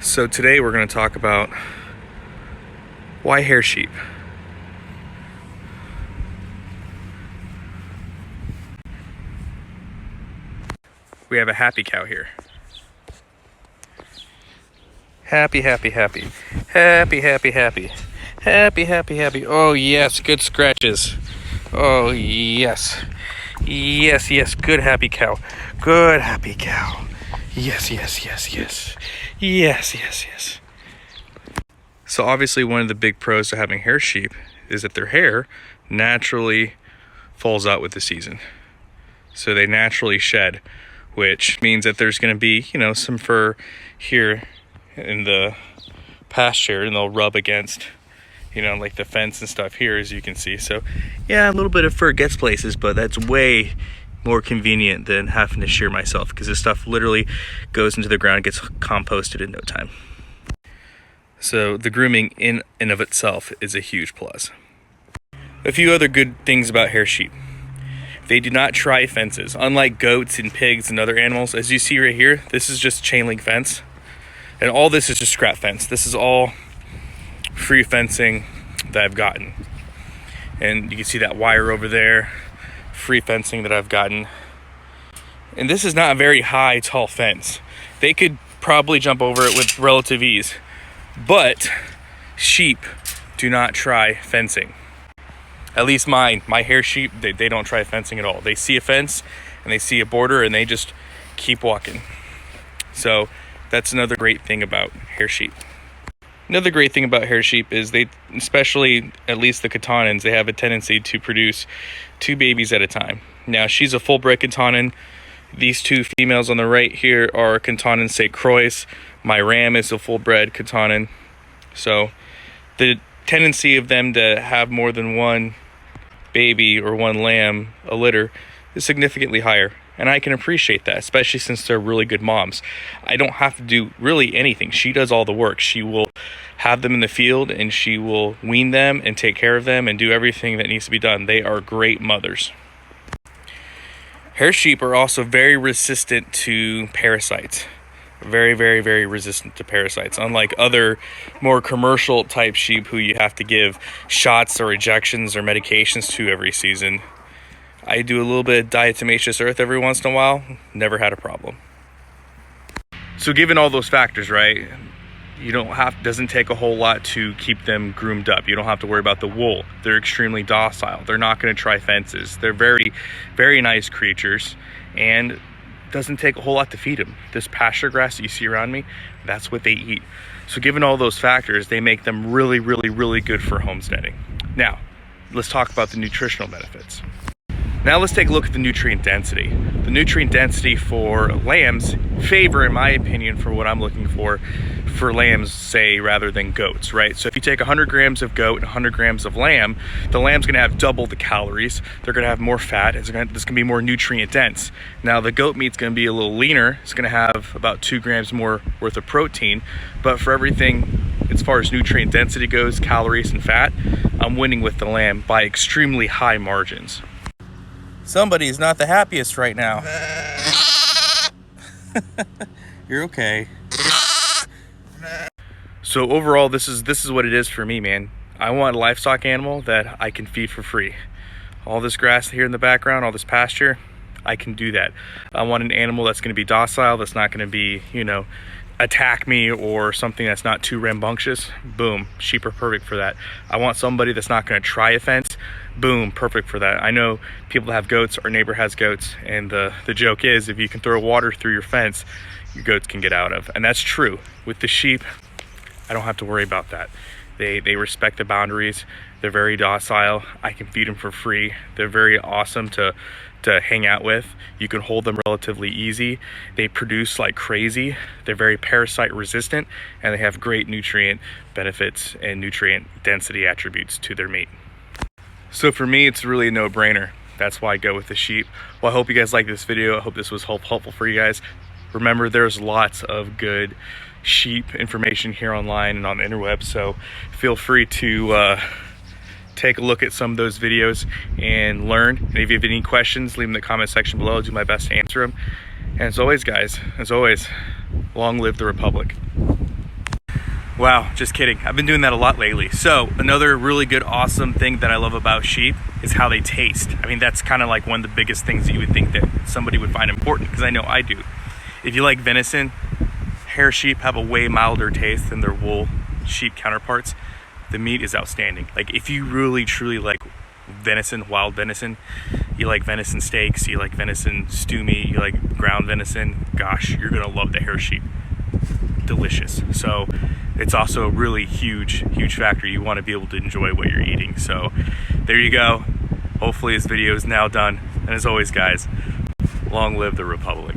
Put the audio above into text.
So today we're going to talk about why hair sheep. We have a happy cow here. Happy, happy, happy. Happy, happy, happy. Happy, happy, happy. Oh yes, good scratches. Oh yes. Yes, yes, good happy cow. Good happy cow. Yes, yes, yes, yes. Yes, yes, yes. So obviously one of the big pros to having hair sheep is that their hair naturally falls out with the season. So they naturally shed, which means that there's going to be, some fur here in the pasture, and they'll rub against, like the fence and stuff here, as you can see. So yeah, a little bit of fur gets places, but that's way more convenient than having to shear myself, because this stuff literally goes into the ground and gets composted in no time. So the grooming in and of itself is a huge plus. A few other good things about hair sheep. They do not try fences. Unlike goats and pigs and other animals, as you see right here, this is just chain link fence. And all this is just scrap fence. This is all free fencing that I've gotten. And you can see that wire over there, free fencing that I've gotten. And this is not a very high, tall fence. They could probably jump over it with relative ease. But sheep do not try fencing. At least my hair sheep, they don't try fencing at all. They see a fence and they see a border and they just keep walking. So that's another great thing about hair sheep. Another great thing about hair sheep is they, especially at least the Katanans, they have a tendency to produce 2 babies at a time. Now she's a full-bred Katanan. These 2 females on the right here are Katanan St. Croix. My ram is a full-bred Katanan. So the tendency of them to have more than one baby or one lamb, a litter, is significantly higher. And I can appreciate that, especially since they're really good moms. I don't have to do really anything. She does all the work. She will have them in the field and she will wean them and take care of them and do everything that needs to be done. They are great mothers. Hair sheep are also very resistant to parasites. Very, very, very resistant to parasites. Unlike other more commercial type sheep who you have to give shots or injections or medications to every season, I do a little bit of diatomaceous earth every once in a while. Never had a problem. So given all those factors, right, doesn't take a whole lot to keep them groomed up. You don't have to worry about the wool. They're extremely docile. They're not going to try fences. They're very, very nice creatures, and doesn't take a whole lot to feed them. This pasture grass that you see around me, that's what they eat. So given all those factors, they make them really, really, really good for homesteading. Now, let's talk about the nutritional benefits. Now let's take a look at the nutrient density. The nutrient density for lambs favor, in my opinion, for what I'm looking for lambs, say, rather than goats, right? So if you take 100 grams of goat and 100 grams of lamb, the lamb's gonna have double the calories. They're gonna have more fat. It's gonna be more nutrient dense. Now the goat meat's gonna be a little leaner. It's gonna have about 2 grams more worth of protein. But for everything, as far as nutrient density goes, calories and fat, I'm winning with the lamb by extremely high margins. Somebody's not the happiest right now. You're okay. So overall, this is what it is for me, man. I want a livestock animal that I can feed for free. All this grass here in the background, all this pasture, I can do that. I want an animal that's going to be docile, that's not going to be, attack me, or something that's not too rambunctious. Boom, sheep are perfect for that. I want somebody that's not going to try a fence. Boom, perfect for that. I know people that have goats, our neighbor has goats, and the joke is, if you can throw water through your fence, your goats can get out of. And that's true. With the sheep, I don't have to worry about that. They respect the boundaries. They're very docile. I can feed them for free. They're very awesome to hang out with. You can hold them relatively easy. They produce like crazy. They're very parasite resistant, and they have great nutrient benefits and nutrient density attributes to their meat. So for me, it's really a no-brainer. That's why I go with the sheep. Well, I hope you guys like this video. I hope this was helpful for you guys. Remember, there's lots of good sheep information here online and on the interweb, so feel free to take a look at some of those videos and learn. And if you have any questions, leave them in the comment section below. I'll do my best to answer them. And as always, guys, long live the Republic. Wow, just kidding. I've been doing that a lot lately. So another really good, awesome thing that I love about sheep is how they taste. I mean, that's kind of like one of the biggest things that you would think that somebody would find important, because I know I do. If you like venison, hair sheep have a way milder taste than their wool sheep counterparts. The meat is outstanding. Like, if you really truly like venison, wild venison, you like venison steaks, you like venison stew meat, you like ground venison, gosh, you're gonna love the hair sheep. Delicious. So it's also a really huge factor. You want to be able to enjoy what you're eating. So there you go. Hopefully this video is now done. And as always, guys, long live the Republic.